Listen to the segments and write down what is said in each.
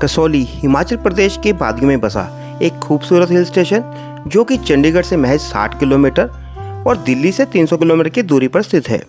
कसौली हिमाचल प्रदेश के वादियों में बसा एक खूबसूरत हिल स्टेशन जो कि चंडीगढ़ से महज 60 किलोमीटर और दिल्ली से 300 किलोमीटर की दूरी पर स्थित है।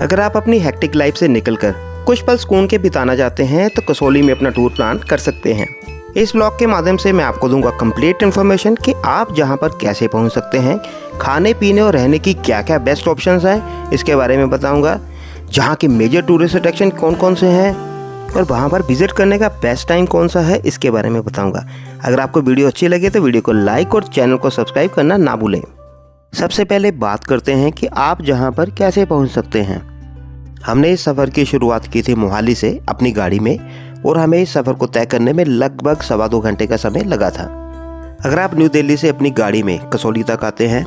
अगर आप अपनी हेक्टिक लाइफ से निकलकर कुछ पल सुकून के बिताना चाहते हैं तो कसौली में अपना टूर प्लान कर सकते हैं। इस ब्लॉग के माध्यम से मैं आपको दूंगा कंप्लीट इन्फॉर्मेशन कि आप जहां पर कैसे पहुंच सकते हैं, खाने पीने और रहने की क्या क्या बेस्ट ऑप्शंस हैं इसके बारे में बताऊंगा। जहां के मेजर टूरिस्ट अट्रैक्शन कौन कौन से हैं और वहां पर विजिट करने का बेस्ट टाइम कौन सा है इसके बारे में बताऊंगा। अगर आपको वीडियो अच्छी लगे तो वीडियो को लाइक और चैनल को सब्सक्राइब करना ना भूलें। सबसे पहले बात करते हैं कि आप जहां पर कैसे पहुंच सकते हैं। हमने इस सफ़र की शुरुआत की थी मोहाली से अपनी गाड़ी में और हमें इस सफ़र को तय करने में लगभग 2.25 घंटे का समय लगा था। अगर आप न्यू दिल्ली से अपनी गाड़ी में कसौली तक आते हैं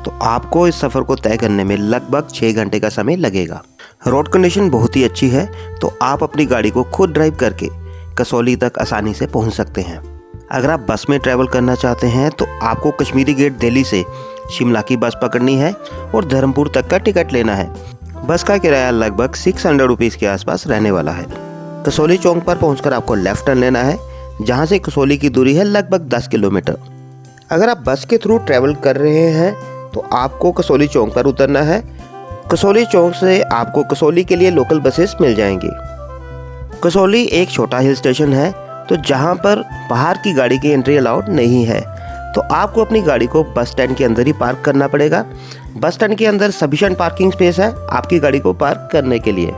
तो आपको इस सफ़र को तय करने में लगभग 6 घंटे का समय लगेगा। रोड कंडीशन बहुत ही अच्छी है तो आप अपनी गाड़ी को खुद ड्राइव करके कसौली तक आसानी से पहुंच सकते हैं। अगर आप बस में ट्रैवल करना चाहते हैं तो आपको कश्मीरी गेट दिल्ली से शिमला की बस पकड़नी है और धर्मपुर तक का टिकट लेना है। बस का किराया लगभग 600 रुपीज़ के आसपास रहने वाला है। कसौली चौक पर पहुंचकर आपको लेफ्ट टर्न लेना है जहां से कसौली की दूरी है लगभग 10 किलोमीटर। अगर आप बस के थ्रू ट्रैवल कर रहे हैं तो आपको कसौली चौक पर उतरना है। कसौली चौक से आपको कसौली के लिए लोकल बसेस मिल जाएंगी। कसौली एक छोटा हिल स्टेशन है तो जहां पर बाहर की गाड़ी की एंट्री अलाउड नहीं है तो आपको अपनी गाड़ी को बस स्टैंड के अंदर ही पार्क करना पड़ेगा। बस स्टैंड के अंदर सफिशिएंट पार्किंग स्पेस है आपकी गाड़ी को पार्क करने के लिए।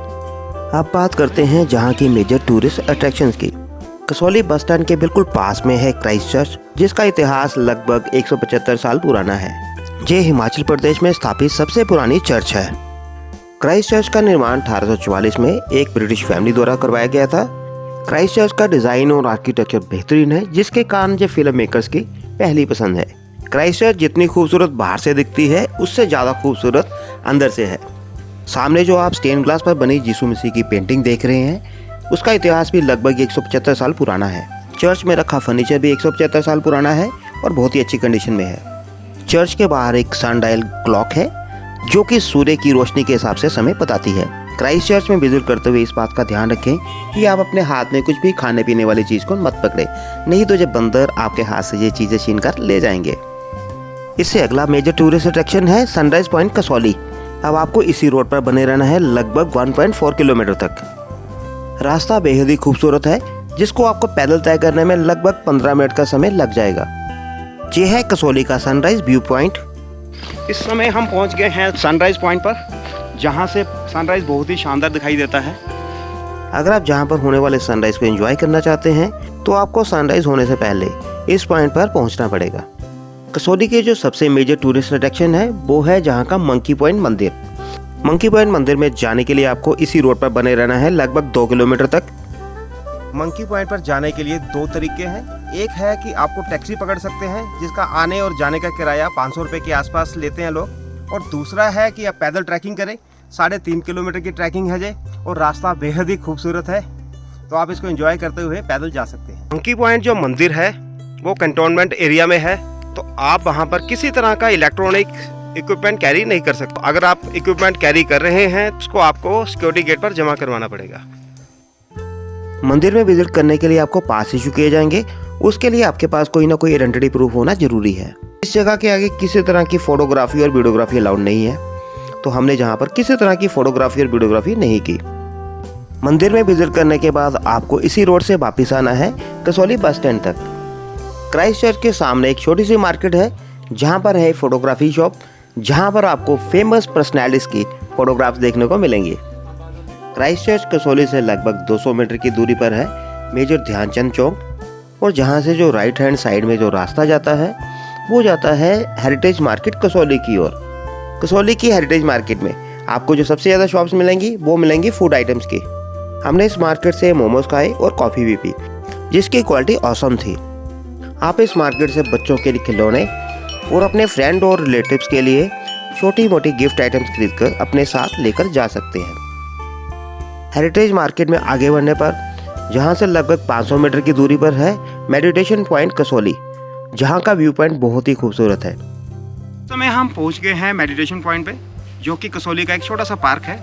अब बात करते हैं जहां की मेजर टूरिस्ट अट्रैक्शंस की। कसौली बस स्टैंड के बिल्कुल पास में है क्राइस्ट चर्च जिसका इतिहास लगभग 175 साल पुराना है। ये हिमाचल प्रदेश में स्थापित सबसे पुरानी चर्च है। क्राइस्ट चर्च का निर्माण 1844 में एक ब्रिटिश फैमिली द्वारा करवाया गया था। क्राइस्ट चर्च का डिजाइन और आर्किटेक्चर बेहतरीन है जिसके कारण ये फिल्म मेकर्स की पहली पसंद है। क्राइस्ट चर्च जितनी खूबसूरत बाहर से दिखती है उससे ज़्यादा खूबसूरत अंदर से है। सामने जो आप स्टेन ग्लास पर बनी यीशु मसीह की पेंटिंग देख रहे हैं उसका इतिहास भी लगभग 175 साल पुराना है। चर्च में रखा फर्नीचर भी 175 साल पुराना है और बहुत ही अच्छी कंडीशन में है। चर्च के बाहर एक सनडायल क्लॉक है जो कि सूर्य की रोशनी के हिसाब से समय बताती है। क्राइस्ट चर्च में विजिट करते हुए इस बात का ध्यान रखें कि आप अपने हाथ में कुछ भी खाने पीने वाली चीज़ को मत पकड़े, नहीं तो जब बंदर आपके हाथ से ये चीज़ें छीन कर ले जाएंगे। इससे अगला मेजर टूरिस्ट अट्रैक्शन है सनराइज पॉइंट कसौली। अब आपको इसी रोड पर बने रहना है लगभग 1.4 किलोमीटर तक। रास्ता बेहद ही खूबसूरत है जिसको आपको पैदल तय करने में लगभग 15 मिनट का समय लग जाएगा। ये है कसौली का सनराइज व्यू पॉइंट। इस समय हम पहुंच गए हैं सनराइज पॉइंट पर जहां से सनराइज बहुत ही शानदार दिखाई देता है। अगर आप जहां पर होने वाले सनराइज को एंजॉय करना चाहते हैं तो आपको सनराइज होने से पहले इस पॉइंट पर पहुंचना पड़ेगा। कसौली के जो सबसे मेजर टूरिस्ट अट्रैक्शन है वो है जहां का मंकी पॉइंट मंदिर। मंकी पॉइंट मंदिर में जाने के लिए आपको इसी रोड पर बने रहना है लगभग 2 किलोमीटर तक। मंकी पॉइंट पर जाने के लिए 2 तरीके हैं। एक है कि आपको टैक्सी पकड़ सकते हैं जिसका आने और जाने का किराया 500 रुपये के आसपास लेते हैं लोग, और दूसरा है कि आप पैदल ट्रैकिंग करें। 3.5 किलोमीटर की ट्रैकिंग है और रास्ता बेहद ही खूबसूरत है तो आप इसको एंजॉय करते हुए पैदल जा सकते हैं। मंकी पॉइंट जो मंदिर है वो कंटोनमेंट एरिया में है तो आप वहाँ पर किसी तरह का इलेक्ट्रॉनिक इक्विपमेंट कैरी नहीं कर सकते। अगर आप इक्विपमेंट कैरी कर रहे हैं तो उसको आपको सिक्योरिटी गेट पर जमा करवाना पड़ेगा। मंदिर में विजिट करने के लिए आपको पास इशू किए जाएंगे, उसके लिए आपके पास कोई ना कोई आइडेंटिटी प्रूफ होना जरूरी है। इस जगह के आगे किसी तरह की फोटोग्राफी और वीडियोग्राफी अलाउड नहीं है तो हमने जहाँ पर किसी तरह की फोटोग्राफी और वीडियोग्राफी नहीं की। मंदिर में विजिट करने के बाद आपको इसी रोड से वापस आना है कसौली बस स्टैंड तक। क्राइस्ट चर्च के सामने एक छोटी सी मार्केट है जहाँ पर है फोटोग्राफी शॉप जहाँ पर आपको फेमस पर्सनैलिटीज की फोटोग्राफ्स देखने को मिलेंगी। क्राइस्ट चर्च कसौली से लगभग 200 मीटर की दूरी पर है मेजर ध्यानचंद चौक, और जहाँ से जो राइट हैंड साइड में जो रास्ता जाता है वो जाता है हेरिटेज मार्केट कसौली की ओर। कसौली की हेरिटेज मार्केट में आपको जो सबसे ज़्यादा शॉप्स मिलेंगी वो मिलेंगी फूड आइटम्स की। हमने इस मार्केट से मोमोज खाए और कॉफ़ी भी पी जिसकी क्वालिटी ऑसम थी। आप इस मार्केट से बच्चों के लिए खिलौने और अपने फ्रेंड और रिलेटिव्स के लिए छोटी मोटी गिफ्ट आइटम्स खरीदकर अपने साथ लेकर जा सकते हैं। हेरिटेज मार्केट में आगे बढ़ने पर जहां से लगभग 500 मीटर की दूरी पर है मेडिटेशन पॉइंट कसौली जहां का व्यू पॉइंट बहुत ही खूबसूरत है। तो मैं हम पहुंच गए हैं मेडिटेशन पॉइंट पे जो कि कसौली का एक छोटा सा पार्क है।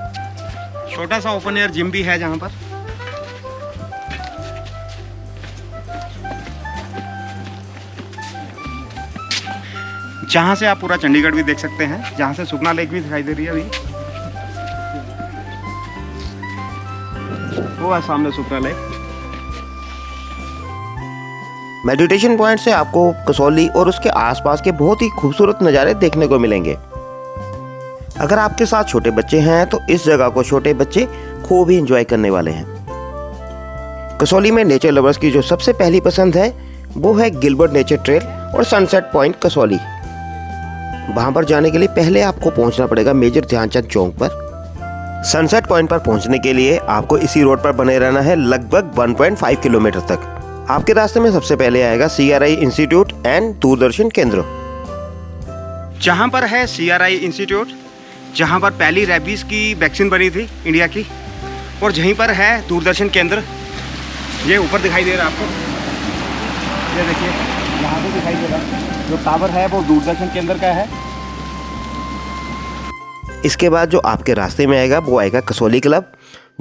छोटा सा ओपन एयर जिम भी है जहां पर जहाँ से आप पूरा चंडीगढ़ भी देख सकते हैं, जहाँ से सुखना लेक भी दिखाई दे रही है अभी। वो है सामने सुखना लेक। मेडिटेशन पॉइंट से आपको कसौली और उसके आसपास के बहुत ही खूबसूरत नज़ारे देखने को मिलेंगे। अगर आपके साथ छोटे बच्चे हैं तो इस जगह को छोटे बच्चे खूब ही एंजॉय करने वाले हैं। कसौली में नेचर लवर्स की जो सबसे पहली पसंद है वो है गिलबर्ट नेचर ट्रेल और सनसेट पॉइंट कसौली। वहां पर जाने के लिए पहले आपको पहुंचना पड़ेगा मेजर ध्यानचंद चौक पर। सनसेट पॉइंट पर पहुंचने के लिए आपको इसी रोड पर बने रहना है लगभग 1.5 किलोमीटर तक। आपके रास्ते में सबसे पहले आएगा CRI इंस्टीट्यूट एंड दूरदर्शन केंद्र। जहाँ पर है CRI इंस्टीट्यूट, जहाँ पर पहली रेबीज की वैक्सीन बनी थी इंडिया की, और यहीं पर है दूरदर्शन केंद्र। ये ऊपर दिखाई दे रहा है आपको, ये देखिए यहाँ पे दिखाई दे रहा है, जो टावर है वो दूरदर्शन केंद्र का है। इसके बाद जो आपके रास्ते में आएगा वो आएगा कसौली क्लब,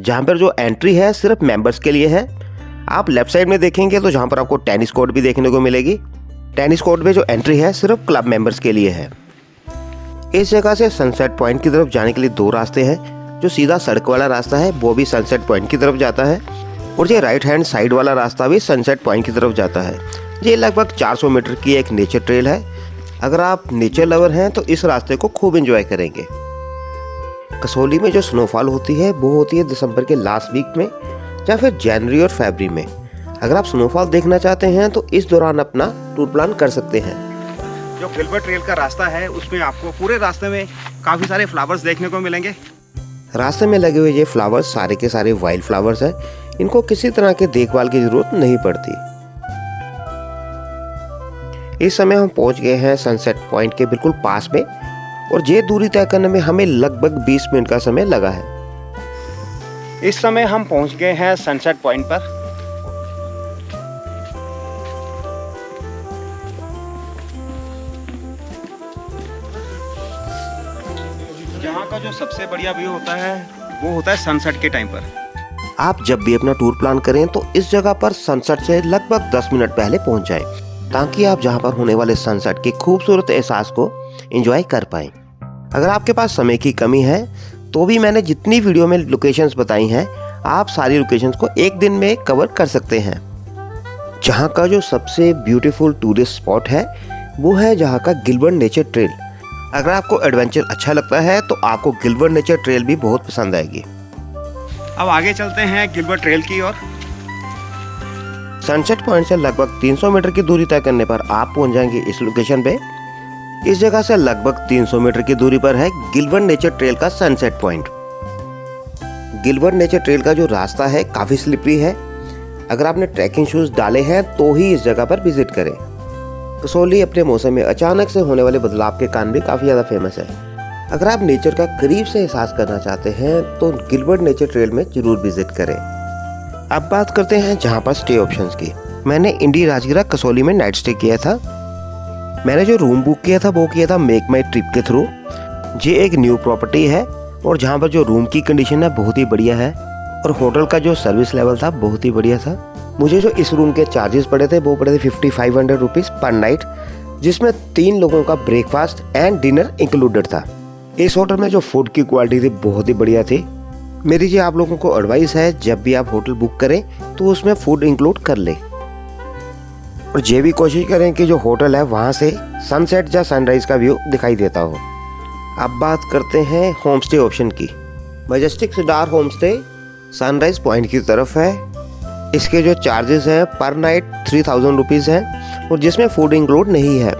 जहाँ पर जो एंट्री है सिर्फ मेंबर्स के लिए है। आप लेफ्ट साइड में देखेंगे तो जहाँ पर आपको टेनिस कोर्ट भी देखने को मिलेगी। टेनिस कोर्ट में जो एंट्री है सिर्फ क्लब मेंबर्स के लिए है। इस जगह से सनसेट पॉइंट की तरफ जाने के लिए 2 रास्ते हैं। जो सीधा सड़क वाला रास्ता है वो भी सनसेट पॉइंट की तरफ जाता है, और ये राइट हैंड साइड वाला रास्ता भी सनसेट पॉइंट की तरफ जाता है। ये लगभग 400 मीटर की एक नेचर ट्रेल है। अगर आप नेचर लवर हैं तो इस रास्ते को खूब एंजॉय करेंगे। कसौली में जो स्नोफॉल होती है वो होती है दिसंबर के लास्ट वीक में या फिर जनवरी और फरवरी में। अगर आप स्नोफॉल देखना चाहते हैं तो इस दौरान अपना टूर प्लान कर सकते हैं। जो गिलबर्ट ट्रेल का रास्ता है उसमें आपको पूरे रास्ते में काफ़ी सारे फ्लावर्स देखने को मिलेंगे। रास्ते में लगे हुए ये फ्लावर्स सारे के सारे वाइल्ड फ्लावर्स हैं। इनको किसी तरह के देखभाल की जरूरत नहीं पड़ती। इस समय हम पहुंच गए हैं सनसेट पॉइंट के बिल्कुल पास में, और ये दूरी तय करने में हमें लगभग 20 मिनट का समय लगा है। इस समय हम पहुंच गए हैं सनसेट पॉइंट पर। यहाँ का जो सबसे बढ़िया व्यू होता है वो होता है सनसेट के टाइम पर। आप जब भी अपना टूर प्लान करें तो इस जगह पर सनसेट से लगभग 10 मिनट पहले पहुंच जाएं, ताकि आप जहां पर होने वाले सनसेट के खूबसूरत एहसास को एंजॉय कर पाएं। अगर आपके पास समय की कमी है तो भी मैंने जितनी वीडियो में लोकेशंस बताई हैं, आप सारी लोकेशंस को एक दिन में कवर कर सकते हैं। जहां का जो सबसे ब्यूटीफुल टूरिस्ट स्पॉट है वो है जहां का गिलबर्ट नेचर ट्रेल। अगर आपको एडवेंचर अच्छा लगता है तो आपको गिलबर्ट नेचर ट्रेल भी बहुत पसंद आएगी। अब आगे चलते हैं गिलबर्ट ट्रेल की ओर। सनसेट पॉइंट से लगभग 300 मीटर की दूरी तय करने पर आप पहुंच जाएंगे इस लोकेशन पे। इस जगह से लगभग 300 मीटर की दूरी पर है गिलबर्ट नेचर ट्रेल का sunset point. Gilbert nature trail का जो रास्ता है काफ़ी स्लिपरी है। अगर आपने ट्रैकिंग शूज़ डाले हैं तो ही इस जगह पर विजिट करें। कसौली अपने मौसम में अचानक से होने वाले बदलाव के कारण भी काफ़ी ज़्यादा फेमस है। अगर आप नेचर का करीब से एहसास करना चाहते हैं तो गिलबर्ट नेचर ट्रेल में ज़रूर विजिट करें। अब बात करते हैं जहाँ पर स्टे ऑप्शंस की। मैंने इंडी राजगिरा कसौली में नाइट स्टे किया था। मैंने जो रूम बुक किया था वो किया था मेक माई ट्रिप के थ्रू। ये एक न्यू प्रॉपर्टी है और जहाँ पर जो रूम की कंडीशन है बहुत ही बढ़िया है, और होटल का जो सर्विस लेवल था बहुत ही बढ़िया था। मुझे जो इस रूम के चार्जेस पड़े थे वो पड़े थे 5500 रुपीज़ पर नाइट, जिसमें 3 लोगों का ब्रेकफास्ट एंड डिनर इंक्लूडेड था। इस होटल में जो फूड की क्वालिटी थी बहुत ही बढ़िया थी। मेरी जी आप लोगों को एडवाइस है, जब भी आप होटल बुक करें तो उसमें फूड इंक्लूड कर लें, और ये भी कोशिश करें कि जो होटल है वहाँ से सनसेट या सनराइज का व्यू दिखाई देता हो। अब बात करते हैं होम स्टे ऑप्शन की। Majestic cedar home stay sunrise point की तरफ है। इसके जो चार्जेस हैं पर नाइट 3000 रुपीज़ हैं, और जिसमें फूड इंक्लूड नहीं है।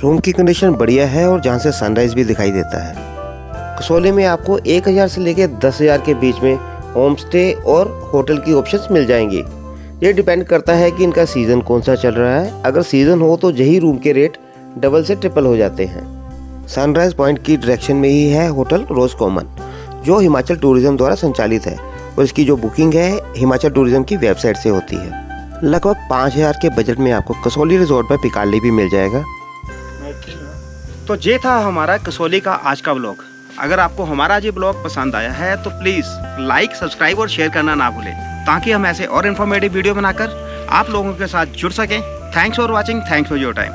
रूम की कंडीशन बढ़िया है और जहाँ से सनराइज भी दिखाई देता है। कसौली में आपको 1000 से लेकर 10,000 के बीच में होम स्टे और होटल की ऑप्शंस मिल जाएंगी। ये डिपेंड करता है कि इनका सीज़न कौन सा चल रहा है। अगर सीज़न हो तो यही रूम के रेट डबल से ट्रिपल हो जाते हैं। सनराइज पॉइंट की डायरेक्शन में ही है होटल रोज कॉमन, जो हिमाचल टूरिज्म द्वारा संचालित है, और इसकी जो बुकिंग है हिमाचल टूरिज्म की वेबसाइट से होती है। लगभग 5000 के बजट में आपको कसौली रिजॉर्ट पर पिकाली भी मिल जाएगा। तो ये था हमारा कसौली का आज का ब्लॉग। अगर आपको हमारा ये ब्लॉग पसंद आया है तो प्लीज़ लाइक, सब्सक्राइब और शेयर करना ना भूलें, ताकि हम ऐसे और इन्फॉर्मेटिव वीडियो बनाकर आप लोगों के साथ जुड़ सकें। Thanks for watching, thanks for your time.